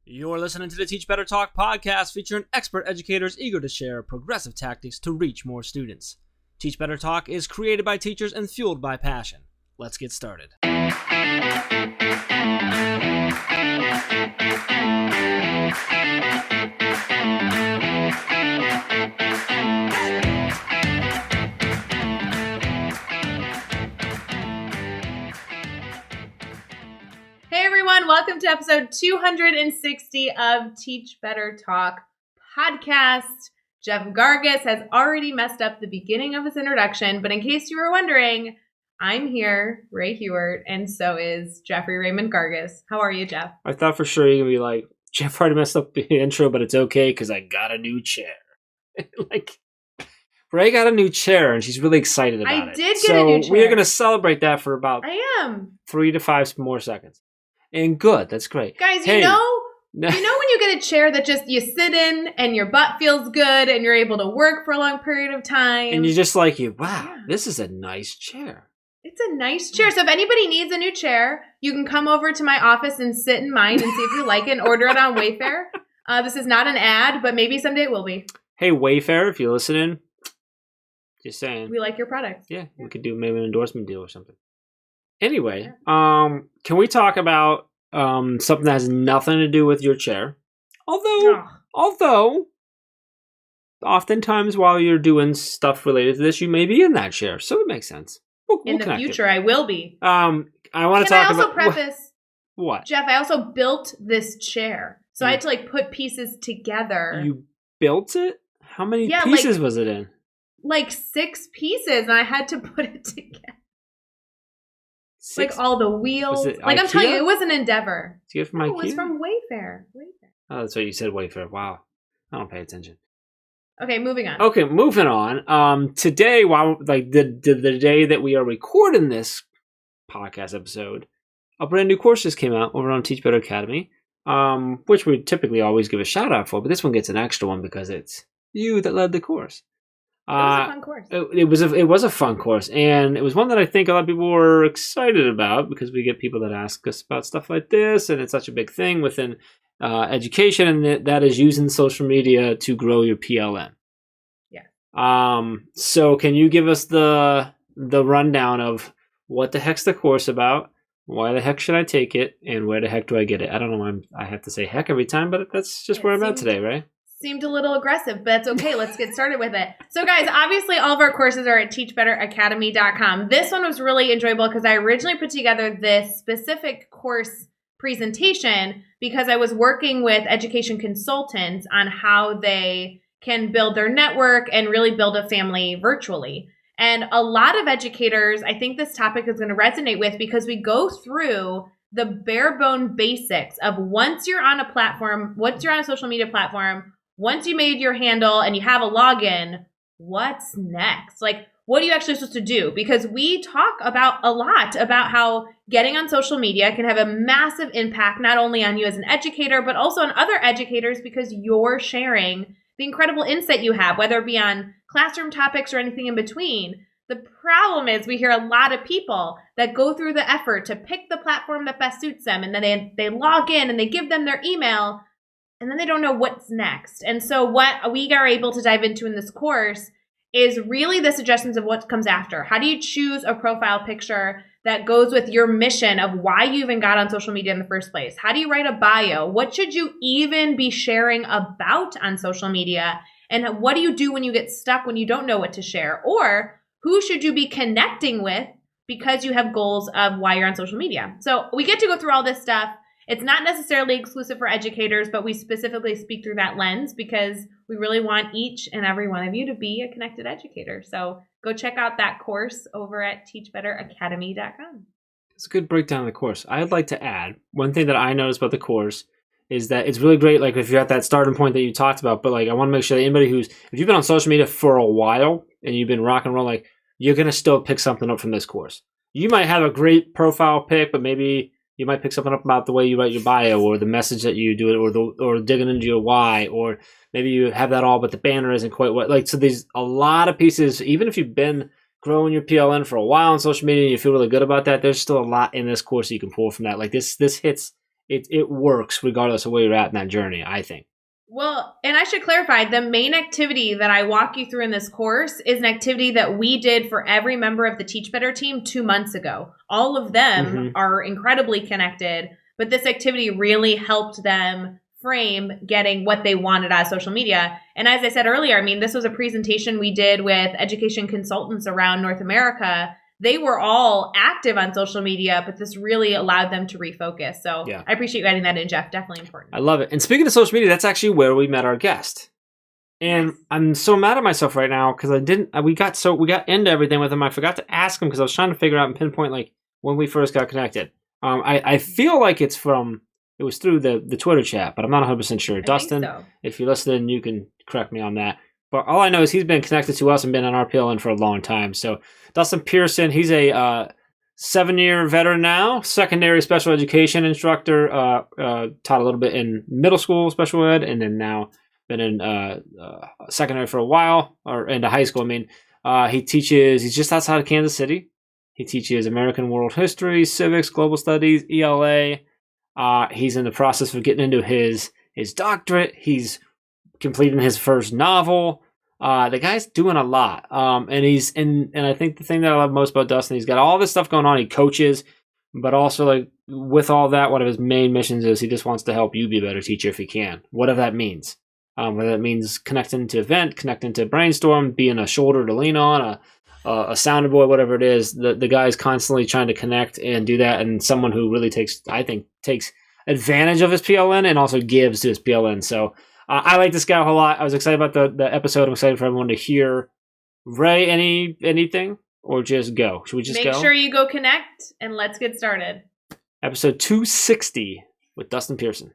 You're listening to the Teach Better Talk podcast featuring expert educators eager to share progressive tactics to reach more students. Teach Better Talk is created by teachers and fueled by passion. Let's get started. Hey everyone, welcome to episode 260 of Teach Better Talk podcast. Jeff Gargas has already messed up the beginning of his introduction, but in case you were wondering, I'm here, Ray Hewart, and so is Jeffrey Raymond Gargas. How are you, Jeff? I thought for sure you're going to be like, Jeff already messed up the intro, but it's okay because I got a new chair. Like, Ray got a new chair and she's really excited about it. I did get a new chair. So we're going to celebrate that for about 3 to 5 more seconds. And good, that's great. Guys, you know when you get a chair that just you sit in and your butt feels good and you're able to work for a long period of time. And you're just like, wow, This is a nice chair. It's a nice chair. So if anybody needs a new chair, you can come over to my office and sit in mine and see if you like it and order it on Wayfair. This is not an ad, but maybe someday it will be. Hey, Wayfair, if you're listening, just saying. We like your product. Yeah, we could do maybe an endorsement deal or something. Anyway, can we talk about something that has nothing to do with your chair? Although, oftentimes while you're doing stuff related to this, you may be in that chair, so it makes sense. In the future, I will be. I want to talk about... Can I also preface... What? Jeff, I also built this chair, so I had to put pieces together. You built it? How many pieces was it in? Like 6 pieces, and I had to put it together. 6? All the wheels. I'm telling you, it was an endeavor. Did you get it from IKEA? It was from Wayfair. Oh, that's what you said, Wayfair. Wow. I don't pay attention. Okay, moving on. Okay, moving on. Today, the day that we are recording this podcast episode, a brand new course just came out over on Teach Better Academy, which we typically always give a shout out for, but this one gets an extra one because it's you that led the course. It was a fun course. It was a fun course, and it was one that I think a lot of people were excited about because we get people that ask us about stuff like this, and it's such a big thing within education, and that is using social media to grow your PLN. Yeah. So can you give us the rundown of what the heck's the course about? Why the heck should I take it? And where the heck do I get it? I don't know why I have to say heck every time, but that's just where I'm at today, right? Seemed a little aggressive, but that's okay. Let's get started with it. So guys, obviously all of our courses are at teachbetteracademy.com. This one was really enjoyable because I originally put together this specific course presentation because I was working with education consultants on how they can build their network and really build a family virtually. And a lot of educators, I think this topic is going to resonate with because we go through the bare bone basics of once you're on a platform, once you're on a social media platform, once you made your handle and you have a login, what's next? What are you actually supposed to do? Because we talk a lot about how getting on social media can have a massive impact, not only on you as an educator, but also on other educators because you're sharing the incredible insight you have, whether it be on classroom topics or anything in between. The problem is we hear a lot of people that go through the effort to pick the platform that best suits them, and then they log in and they give them their email, and then they don't know what's next. And so what we are able to dive into in this course is really the suggestions of what comes after. How do you choose a profile picture that goes with your mission of why you even got on social media in the first place? How do you write a bio? What should you even be sharing about on social media? And what do you do when you get stuck, when you don't know what to share? Or who should you be connecting with because you have goals of why you're on social media? So we get to go through all this stuff. It's not necessarily exclusive for educators, but we specifically speak through that lens because we really want each and every one of you to be a connected educator. So go check out that course over at teachbetteracademy.com. It's a good breakdown of the course. I'd like to add one thing that I noticed about the course is that it's really great, if you're at that starting point that you talked about, but I want to make sure that anybody if you've been on social media for a while and you've been rock and roll, you're going to still pick something up from this course. You might have a great profile pick, but maybe you might pick something up about the way you write your bio or the message that you do it or digging into your why, or maybe you have that all, but the banner isn't quite what, so there's a lot of pieces, even if you've been growing your PLN for a while on social media and you feel really good about that, there's still a lot in this course that you can pull from that. This hits it works regardless of where you're at in that journey, I think. Well, and I should clarify, the main activity that I walk you through in this course is an activity that we did for every member of the Teach Better team 2 months ago. All of them are incredibly connected, but this activity really helped them frame getting what they wanted out of social media. And as I said earlier, I mean, this was a presentation we did with education consultants around North America. They were all active on social media, but this really allowed them to refocus. So yeah. I appreciate you adding that in, Jeff. Definitely important. I love it. And speaking of social media, that's actually where we met our guest. And I'm so mad at myself right now because we got into everything with him. I forgot to ask him because I was trying to figure out and pinpoint like when we first got connected. I feel like it was through the Twitter chat, but I'm not 100% sure. Dustin, if you're listening, you can correct me on that. But all I know is he's been connected to us and been on our PLN for a long time. So Dustin Pearson, he's a 7-year veteran now, secondary special education instructor, taught a little bit in middle school special ed, and then now been in secondary for a while, or into high school. I mean, he's just outside of Kansas City. He teaches American World History, Civics, Global Studies, ELA. He's in the process of getting into his doctorate. He's completing his first novel. The guy's doing a lot. And I think the thing that I love most about Dustin, he's got all this stuff going on. He coaches, but also like with all that, one of his main missions is he just wants to help you be a better teacher if he can, whatever that means. Whether that means connecting to event, connecting to brainstorm, being a shoulder to lean on, a sounding boy, whatever it is. The guy's constantly trying to connect and do that, and someone who really takes advantage of his PLN and also gives to his PLN. So I like this guy a whole lot. I was excited about the episode. I'm excited for everyone to hear. Ray, anything? Or just go? Should we just go? Make sure you go connect, and let's get started. Episode 260 with Dustin Pearson.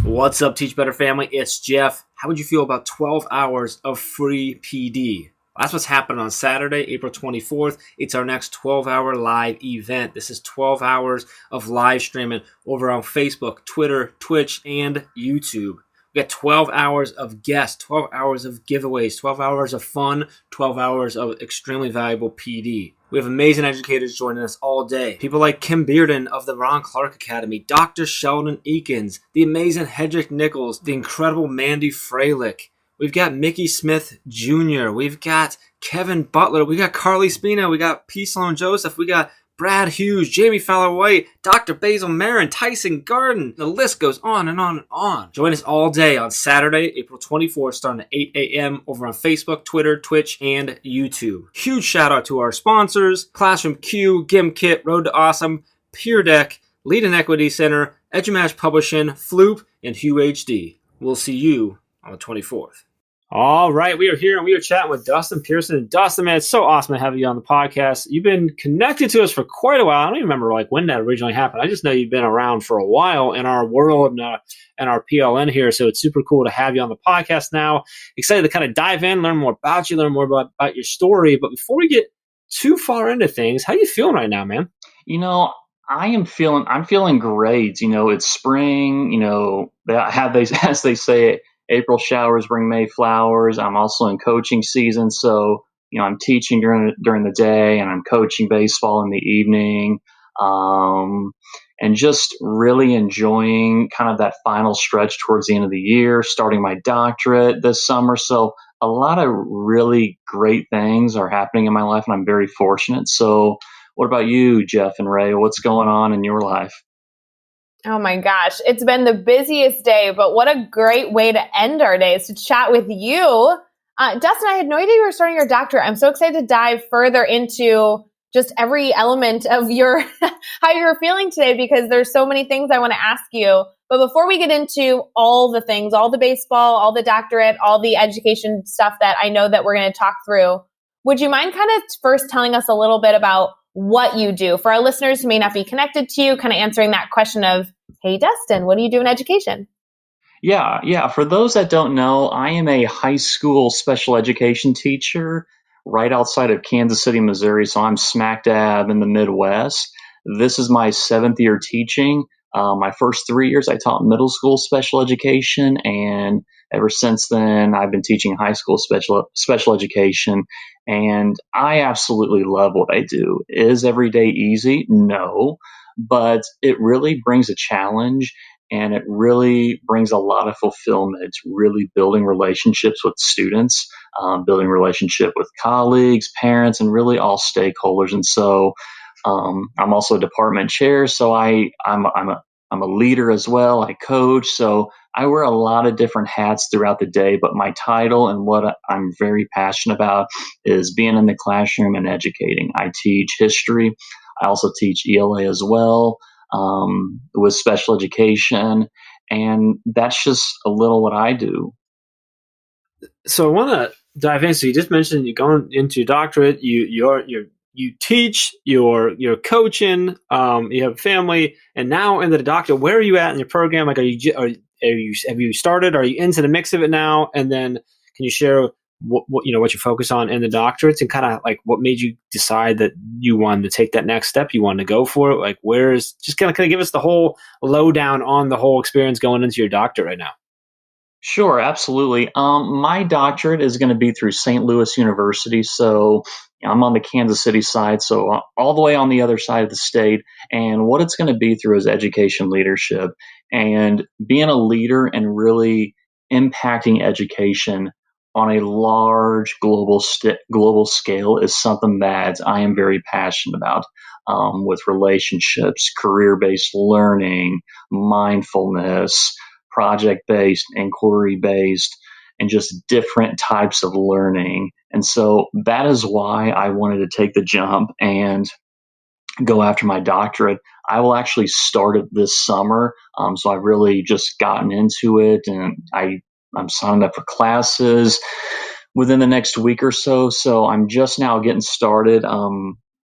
What's up, Teach Better family? It's Jeff. How would you feel about 12 hours of free PD? That's what's happening on Saturday, April 24th. It's our next 12-hour live event. This is 12 hours of live streaming over on Facebook, Twitter, Twitch, and YouTube. We got 12 hours of guests, 12 hours of giveaways, 12 hours of fun, 12 hours of extremely valuable PD. We have amazing educators joining us all day. People like Kim Bearden of the Ron Clark Academy, Dr. Sheldon Eakins, the amazing Hedrick Nichols, the incredible Mandy Freilich. We've got Mickey Smith Jr., we've got Kevin Butler, we got Carly Spina, we got P. Sloan Joseph, we got Brad Hughes, Jamie Fowler-White, Dr. Basil Marin, Tyson Garden. The list goes on and on and on. Join us all day on Saturday, April 24th, starting at 8 a.m. over on Facebook, Twitter, Twitch, and YouTube. Huge shout out to our sponsors, Classroom Q, GimKit, Road to Awesome, Peer Deck, Lead and Equity Center, EduMatch Publishing, Floop, and Hugh HD. We'll see you on the 24th. All right, we are here and we are chatting with Dustin Pearson. Dustin, man, it's so awesome to have you on the podcast. You've been connected to us for quite a while. I don't even remember like when that originally happened. I just know you've been around for a while in our world and our PLN here. So it's super cool to have you on the podcast now. Excited to kind of dive in, learn more about you, learn more about your story. But before we get too far into things, how you feeling right now, man? I'm feeling great. It's spring. As they say, April showers bring May flowers. I'm also in coaching season, so I'm teaching during the day, and I'm coaching baseball in the evening, and just really enjoying kind of that final stretch towards the end of the year. Starting my doctorate this summer, so a lot of really great things are happening in my life, and I'm very fortunate. So, what about you, Jeff and Ray? What's going on in your life? Oh my gosh, it's been the busiest day, but what a great way to end our days to chat with you. Dustin, I had no idea you were starting your doctorate. I'm so excited to dive further into just every element of your how you're feeling today, because there's so many things I want to ask you. But before we get into all the things, all the baseball, all the doctorate, all the education stuff that I know that we're going to talk through, would you mind kind of first telling us a little bit about what you do for our listeners who may not be connected to you, kind of answering that question of, hey, Dustin, what do you do in education? Yeah. For those that don't know, I am a high school special education teacher right outside of Kansas City, Missouri. So I'm smack dab in the Midwest. This is my 7th year teaching. My first 3 years, I taught middle school special education. And ever since then, I've been teaching high school special education. And I absolutely love what I do. Is every day easy? No. But it really brings a challenge, and it really brings a lot of fulfillment. It's really building relationships with students, building relationship with colleagues, parents, and really all stakeholders. And so I'm also a department chair, so I'm a leader as well. I coach, so I wear a lot of different hats throughout the day. But my title and what I'm very passionate about is being in the classroom and educating. I teach history. I also teach ELA as well, with special education, and that's just a little what I do. So I want to dive in. So you just mentioned you're going into your doctorate. You teach. You're coaching. You have a family, and now in the doctorate. Where are you at in your program? Like, are you have you started? Are you into the mix of it now? And then can you share what you focus on in the doctorates, and kind of like what made you decide that you wanted to take that next step? You wanted to go for it. Like, where's just kind of give us the whole lowdown on the whole experience going into your doctorate right now. Sure, absolutely. My doctorate is going to be through St. Louis University. So I'm on the Kansas City side, so all the way on the other side of the state. And what it's going to be through is education leadership and being a leader and really impacting education on a large global scale is something that I am very passionate about. With relationships, career based learning, mindfulness, project based, inquiry based, and just different types of learning. And so that is why I wanted to take the jump and go after my doctorate. I will actually start it this summer. So I've really just gotten into it, and I'm signing up for classes within the next week or so. So I'm just now getting started.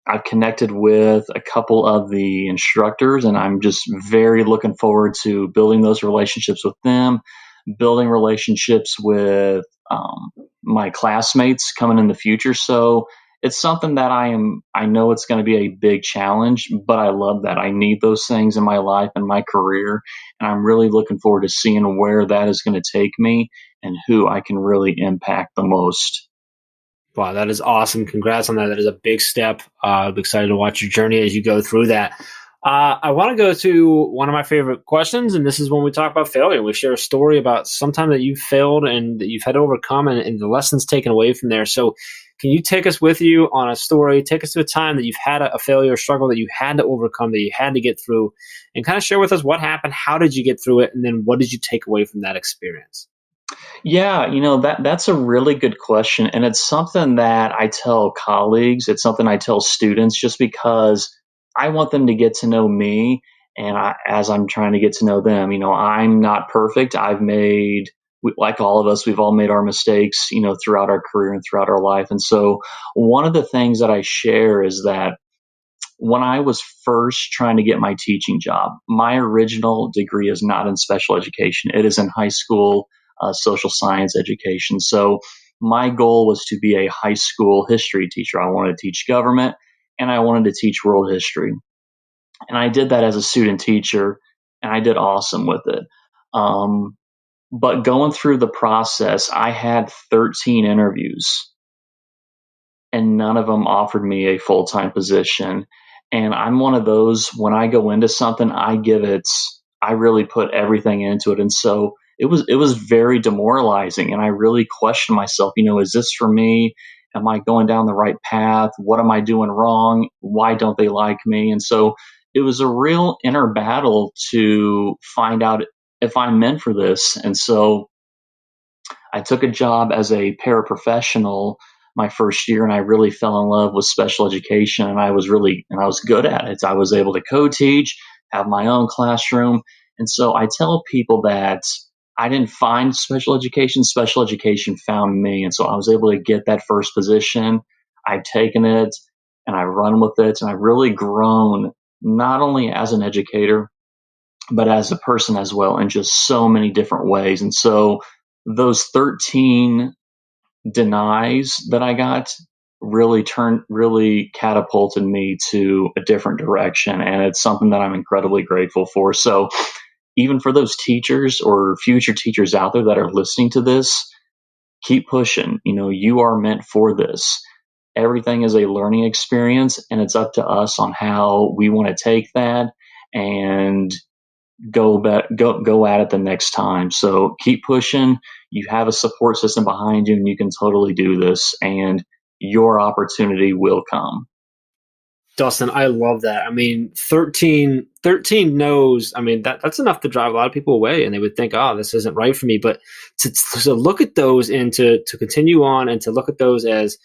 I've connected with a couple of the instructors, and I'm just very looking forward to building those relationships with them, building relationships with my classmates coming in the future. So it's something that I know it's going to be a big challenge, but I love that. I need those things in my life and my career. And I'm really looking forward to seeing where that is going to take me and who I can really impact the most. Wow, that is awesome. Congrats on that. That is a big step. I'm excited to watch your journey as you go through that. I want to go to one of my favorite questions, and this is when we talk about failure. We share a story about sometime that you've failed and that you've had to overcome, and the lessons taken away from there. So can you take us with you on a story? Take us to a time that you've had a failure or struggle that you had to overcome, that you had to get through, and kind of share with us what happened, how did you get through it, and then what did you take away from that experience? Yeah, that's a really good question, and it's something that I tell colleagues, it's something I tell students just because I want them to get to know me, and as I'm trying to get to know them, I'm not perfect. Like all of us, we've all made our mistakes, throughout our career and throughout our life. And so one of the things that I share is that when I was first trying to get my teaching job, my original degree is not in special education. It is in high school social science education. So my goal was to be a high school history teacher. I wanted to teach government and I wanted to teach world history. And I did that as a student teacher, and I did awesome with it. Um, but going through the process, I had 13 interviews and none of them offered me a full time position. And I'm one of those, when I go into something, I really put everything into it. And so it was very demoralizing. And I really questioned myself, is this for me? Am I going down the right path? What am I doing wrong? Why don't they like me? And so it was a real inner battle to find out if I'm meant for this. And so I took a job as a paraprofessional my first year, and I really fell in love with special education, and I was good at it. I was able to co-teach, have my own classroom. And so I tell people that I didn't find special education found me. And so I was able to get that first position. I've taken it and I run with it, and I've really grown not only as an educator, but as a person as well in just so many different ways. And so those 13 denies that I got really catapulted me to a different direction. And it's something that I'm incredibly grateful for. So even for those teachers or future teachers out there that are listening to this, keep pushing. You are meant for this. Everything is a learning experience, and it's up to us on how we want to take that and go at it the next time. So keep pushing. You have a support system behind you, and you can totally do this. And your opportunity will come. Dustin, I love that. I mean, 13 no's. I mean, that's enough to drive a lot of people away, and they would think, oh, this isn't right for me. But to look at those and to continue on and to look at those as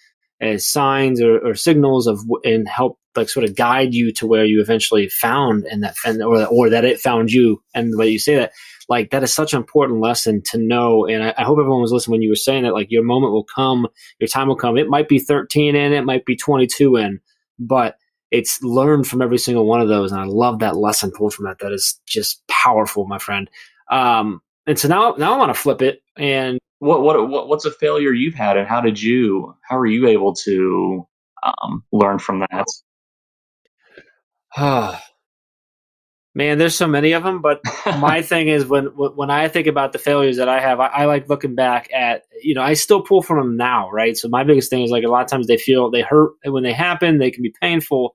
signs or signals of and help like sort of guide you to where you eventually found and that or that it found you, and the way you say that, like that is such an important lesson to know. And I hope everyone was listening when you were saying that, like your moment will come, your time will come. It might be 13 in, it might be 22 in, but it's learned from every single one of those. And I love that lesson pulled from that. That is just powerful, my friend. And so now I want to flip it. And what's a failure you've had, and how are you able to learn from that? Man, there's so many of them, but my thing is when I think about the failures that I have, I like looking back at, I still pull from them now, right? So my biggest thing is like a lot of times they hurt when they happen, they can be painful,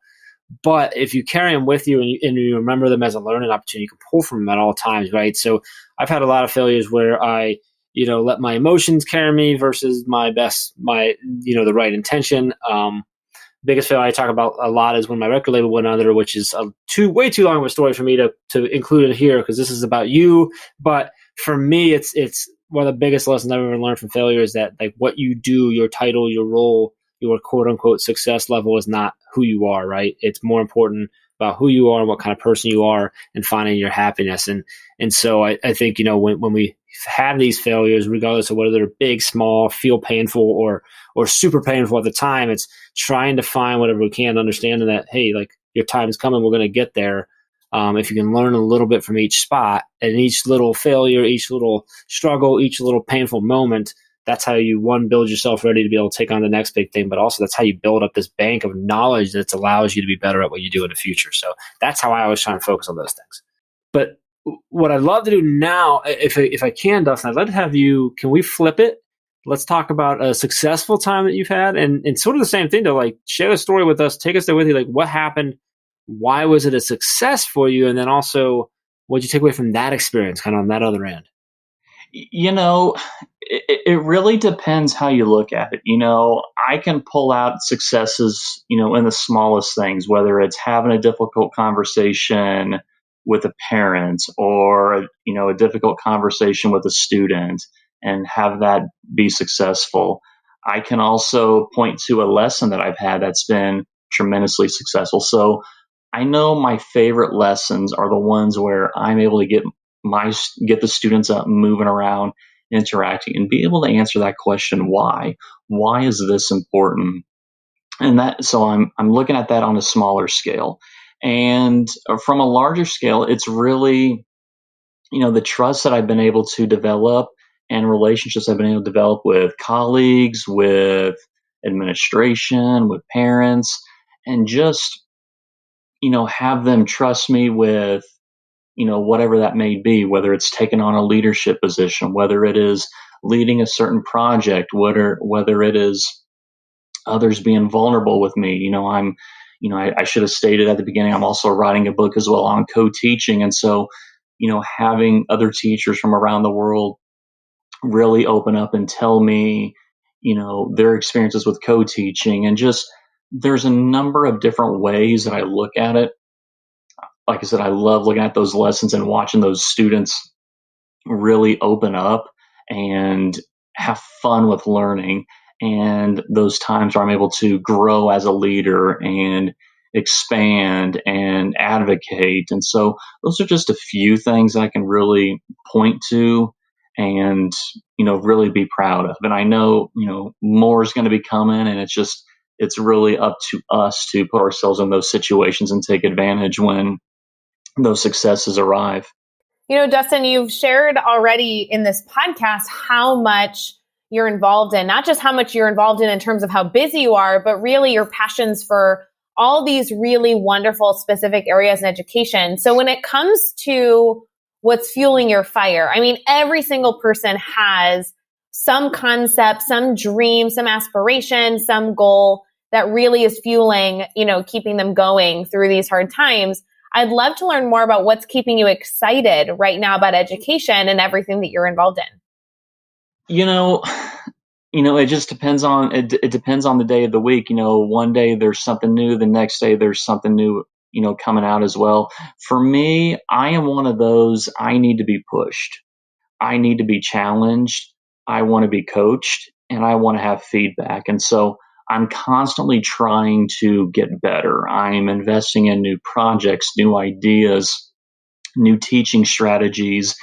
but if you carry them with you and you remember them as a learning opportunity, you can pull from them at all times, right? So I've had a lot of failures where I, let my emotions carry me versus the right intention. Biggest failure I talk about a lot is when my record label went under, which is way too long of a story for me to include it here because this is about you. But for me, it's one of the biggest lessons I've ever learned from failure is that like what you do, your title, your role, your quote unquote success level is not who you are, right? It's more important about who you are and what kind of person you are and finding your happiness. And so I think, when we have these failures, regardless of whether they're big, small, feel painful or super painful at the time, it's trying to find whatever we can, understanding that, hey, like your time's coming, we're going to get there. If you can learn a little bit from each spot and each little failure, each little struggle, each little painful moment, that's how you, one, build yourself ready to be able to take on the next big thing, but also that's how you build up this bank of knowledge that allows you to be better at what you do in the future. So that's how I always try and focus on those things. But what I'd love to do now, if I can, Dustin, I'd love to have you, can we flip it? Let's talk about a successful time that you've had and sort of the same thing to like share a story with us, take us there with you, like what happened, why was it a success for you? And then also what did you take away from that experience kind of on that other end? It really depends how you look at it. I can pull out successes, in the smallest things, whether it's having a difficult conversation with a parent or, a difficult conversation with a student and have that be successful. I can also point to a lesson that I've had that's been tremendously successful. So I know my favorite lessons are the ones where I'm able to get the students up moving around, interacting, and be able to answer that question, why is this important? And so I'm looking at that on a smaller scale. And from a larger scale, it's really, the trust that I've been able to develop and relationships I've been able to develop with colleagues, with administration, with parents, and just, have them trust me with, whatever that may be, whether it's taking on a leadership position, whether it is leading a certain project, whether it is others being vulnerable with me. I should have stated at the beginning, I'm also writing a book as well on co-teaching. And so, having other teachers from around the world really open up and tell me, their experiences with co-teaching, and just there's a number of different ways that I look at it. Like I said, I love looking at those lessons and watching those students really open up and have fun with learning. And those times where I'm able to grow as a leader and expand and advocate. And so those are just a few things I can really point to and, really be proud of. And I know, more is going to be coming, and it's really up to us to put ourselves in those situations and take advantage when those successes arrive. Dustin, you've shared already in this podcast how much you're involved in, not just how much you're involved in terms of how busy you are, but really your passions for all these really wonderful specific areas in education. So when it comes to what's fueling your fire, I mean, every single person has some concept, some dream, some aspiration, some goal that really is fueling, keeping them going through these hard times. I'd love to learn more about what's keeping you excited right now about education and everything that you're involved in. It just depends on it depends on the day of the week. One day there's something new, the next day there's something new, coming out as well. For me, I am one of those. I need to be pushed. I need to be challenged. I want to be coached, and I want to have feedback. And so I'm constantly trying to get better. I'm investing in new projects, new ideas, new teaching strategies.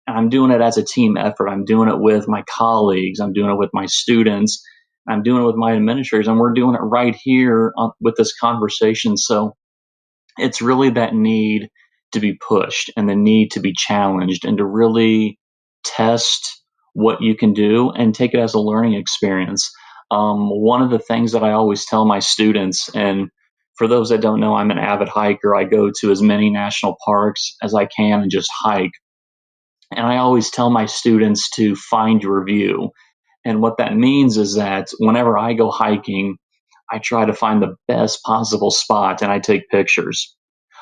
And I'm doing it as a team effort. I'm doing it with my colleagues. I'm doing it with my students. I'm doing it with my administrators. And we're doing it right here with this conversation. So it's really that need to be pushed and the need to be challenged and to really test what you can do and take it as a learning experience. One of the things that I always tell my students, and for those that don't know, I'm an avid hiker. I go to as many national parks as I can and just hike. And I always tell my students to find your view. And what that means is that whenever I go hiking, I try to find the best possible spot and I take pictures.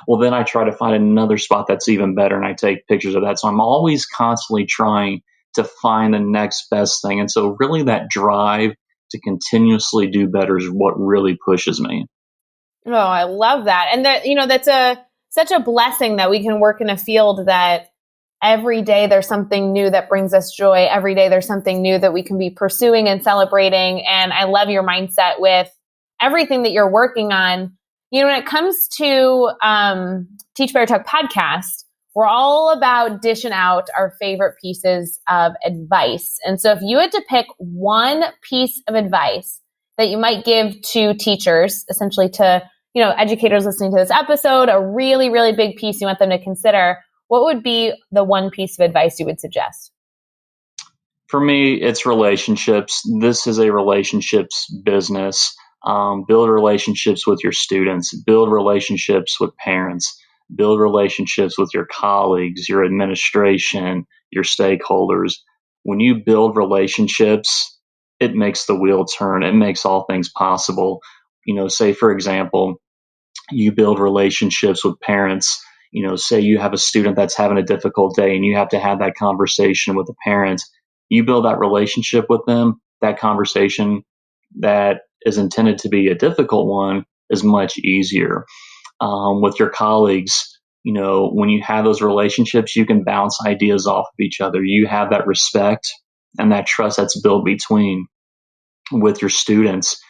Well, then I try to find another spot that's even better and I take pictures of that. So I'm always constantly trying to find the next best thing. And so really that drive to continuously do better is what really pushes me. Oh, I love that. And that's such a blessing that we can work in a field that every day there's something new that brings us joy. Every day there's something new that we can be pursuing and celebrating. And I love your mindset with everything that you're working on. When it comes to Teach Better Talk podcast, we're all about dishing out our favorite pieces of advice. And so if you had to pick one piece of advice that you might give to teachers, essentially to, educators listening to this episode, a really, really big piece you want them to consider, what would be the one piece of advice you would suggest? For me, it's relationships. This is a relationships business. Build relationships with your students, build relationships with parents, build relationships with your colleagues, your administration, your stakeholders. When you build relationships, it makes the wheel turn. It makes all things possible. Say, for example, you build relationships with parents. Say you have a student that's having a difficult day and you have to have that conversation with the parent. You build that relationship with them, that conversation that is intended to be a difficult one is much easier. With your colleagues, when you have those relationships, you can bounce ideas off of each other. You have that respect and that trust that's built between. With your students,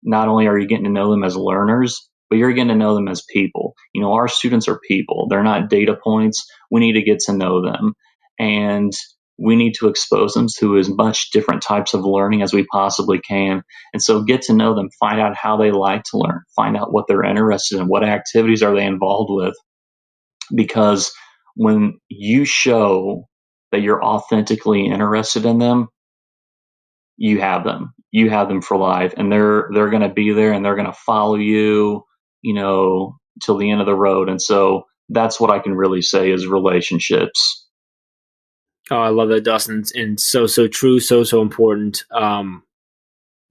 not only are you getting to know them as learners, but you're getting to know them as people. Our students are people. They're not data points. We need to get to know them. And we need to expose them to as much different types of learning as we possibly can. And so get to know them, find out how they like to learn, find out what they're interested in, what activities are they involved with. Because when you show that you're authentically interested in them, you have them. You have them for life, and they're going to be there, and they're going to follow you, till the end of the road. And so that's what I can really say is relationships. Oh, I love that, Dustin, and so true, so important. I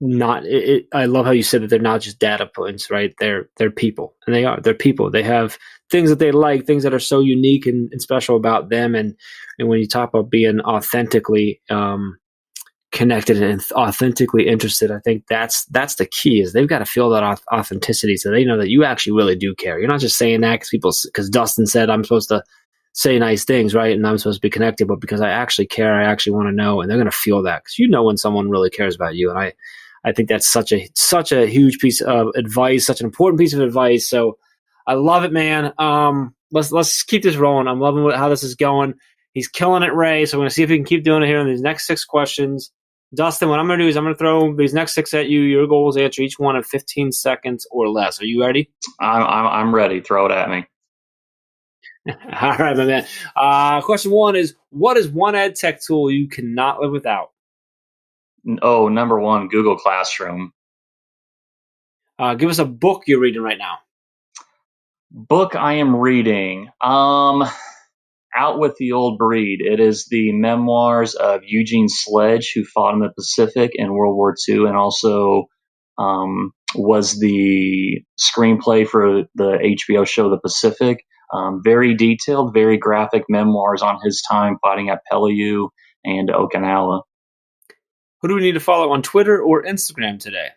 love how you said that they're not just data points, right? They're people, and they're people. They have things that they like, things that are so unique and special about them. And when you talk about being authentically connected and authentically interested, I think that's the key. Is they've got to feel that authenticity, so they know that you actually really do care. You're not just saying that because Dustin said I'm supposed to say nice things, right? And I'm supposed to be connected, but because I actually care, I actually want to know, and they're going to feel that because when someone really cares about you. And I think that's such a huge piece of advice, such an important piece of advice. So I love it, man. Let's keep this rolling. I'm loving how this is going. He's killing it, Ray. So we're going to see if we can keep doing it here in these next 6 questions. Dustin, what I'm going to do is I'm going to throw these next 6 at you. Your goal is to answer each one in 15 seconds or less. Are you ready? I'm ready. Throw it at me. All right, my man. Question 1 is, what is one ed tech tool you cannot live without? Oh, number 1, Google Classroom. Give us a book you're reading right now. Book I am reading. Out with the Old Breed. It is the memoirs of Eugene Sledge, who fought in the Pacific in World War II and also was the screenplay for the HBO show The Pacific. Very detailed, very graphic memoirs on his time fighting at Peleliu and Okinawa. Who do we need to follow on Twitter or Instagram today?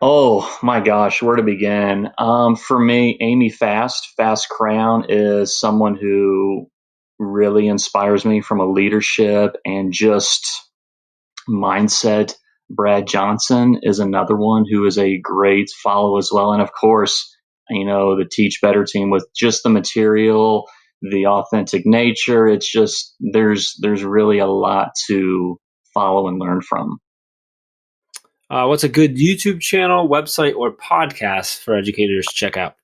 Oh my gosh, where to begin? For me, Amy Fast Crown is someone who really inspires me from a leadership and just mindset. Brad Johnson is another one who is a great follow as well. And of course, the Teach Better team with just the material, the authentic nature. It's just, there's really a lot to follow and learn from. What's a good YouTube channel, website, or podcast for educators to check out?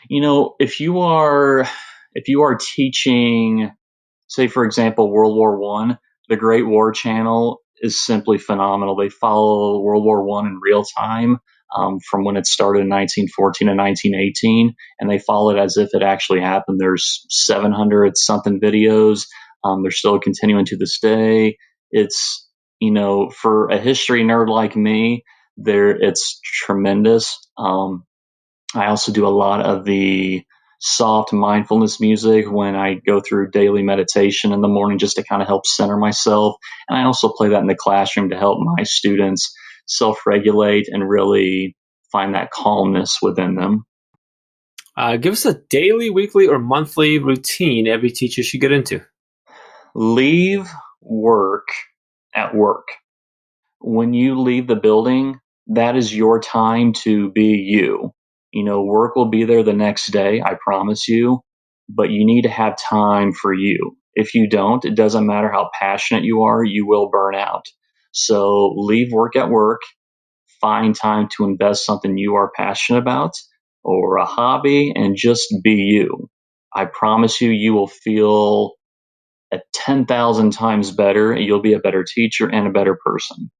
If you are teaching, say for example, World War One, the Great War Channel is simply phenomenal. They follow World War One in real time, from when it started in 1914 to 1918, and they follow it as if it actually happened. There's 700 something videos. They're still continuing to this day. It's, for a history nerd like me, it's tremendous. I also do a lot of the soft mindfulness music when I go through daily meditation in the morning, just to kind of help center myself. And I also play that in the classroom to help my students self-regulate and really find that calmness within them. Give us a daily, weekly, or monthly routine every teacher should get into. Leave work at work. When you leave the building, that is your time to be you. Work will be there the next day, I promise you, but you need to have time for you. If you don't, it doesn't matter how passionate you are, you will burn out. So leave work at work, find time to invest something you are passionate about or a hobby, and just be you. I promise you, you will feel 10,000 times better. You'll be a better teacher and a better person.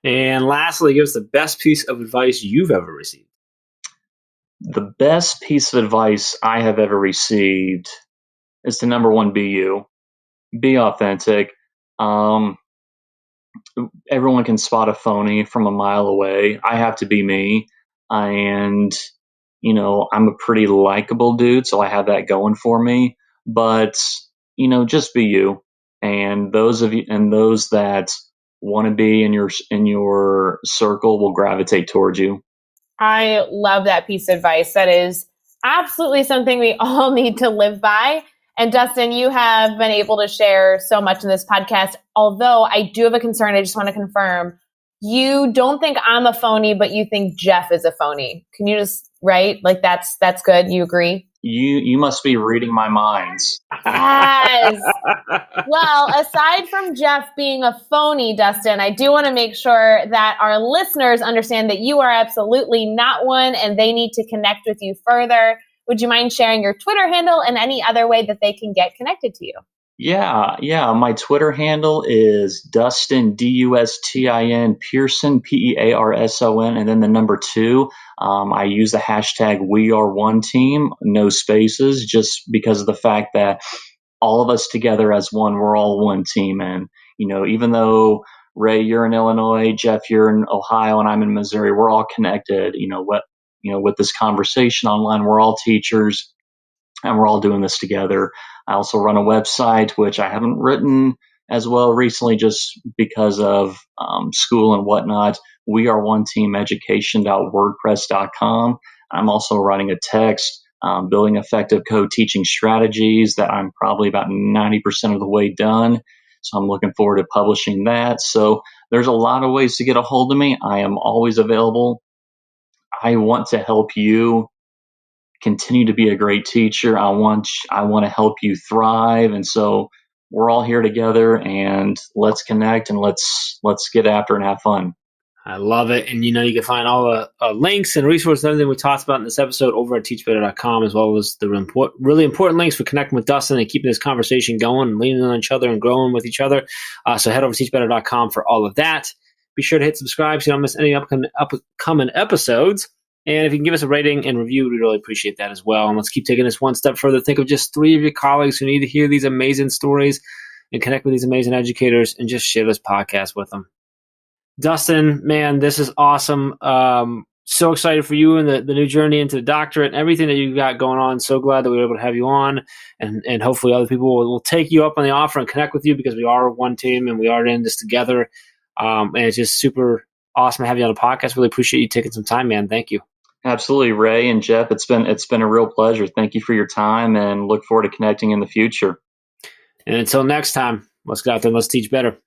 And lastly, give us the best piece of advice you've ever received. The best piece of advice I have ever received is to, number one, be you, be authentic. Everyone can spot a phony from a mile away. I have to be me. And, I'm a pretty likable dude, so I have that going for me. But, just be you. And those that want to be in your circle will gravitate towards you. I love that piece of advice. That is absolutely something we all need to live by. And Dustin, you have been able to share so much in this podcast. Although I do have a concern, I just want to confirm. You don't think I'm a phony, but you think Jeff is a phony. Can you just, right? Like that's good. You agree? You must be reading my minds. Yes. Well, aside from Jeff being a phony, Dustin, I do want to make sure that our listeners understand that you are absolutely not one and they need to connect with you further. Would you mind sharing your Twitter handle and any other way that they can get connected to you? Yeah. My Twitter handle is Dustin, Dustin Pearson, Pearson, and then the number 2. I use the hashtag #WeAreOneTeam, no spaces, just because of the fact that all of us together as one, we're all one team. And, even though Ray, you're in Illinois, Jeff, you're in Ohio, and I'm in Missouri, we're all connected, with this conversation online, we're all teachers and we're all doing this together. I also run a website, which I haven't written as well recently just because of school and whatnot. WeAreOneTeamEducation.wordpress.com. I'm also writing a text, building effective co-teaching strategies that I'm probably about 90% of the way done. So I'm looking forward to publishing that. So there's a lot of ways to get a hold of me. I am always available. I want to help you continue to be a great teacher. I want to help you thrive. And so we're all here together, and let's connect and let's get after and have fun. I love it. And, you can find all the links and resources and everything we talked about in this episode over at teachbetter.com, as well as the really important links for connecting with Dustin and keeping this conversation going and leaning on each other and growing with each other. So head over to teachbetter.com for all of that. Be sure to hit subscribe so you don't miss any upcoming episodes. And if you can give us a rating and review, we'd really appreciate that as well. And let's keep taking this one step further. Think of just 3 of your colleagues who need to hear these amazing stories and connect with these amazing educators, and just share this podcast with them. Dustin, man, this is awesome. so excited for you and the new journey into the doctorate and everything that you got going on. So glad that we were able to have you on, and hopefully other people will take you up on the offer and connect with you, because we are one team and we are in this together. And it's just super awesome to have you on the podcast. Really appreciate you taking some time, man. Thank you. Absolutely, Ray and Jeff. It's been a real pleasure. Thank you for your time, and look forward to connecting in the future. And until next time, let's get out there and let's teach better.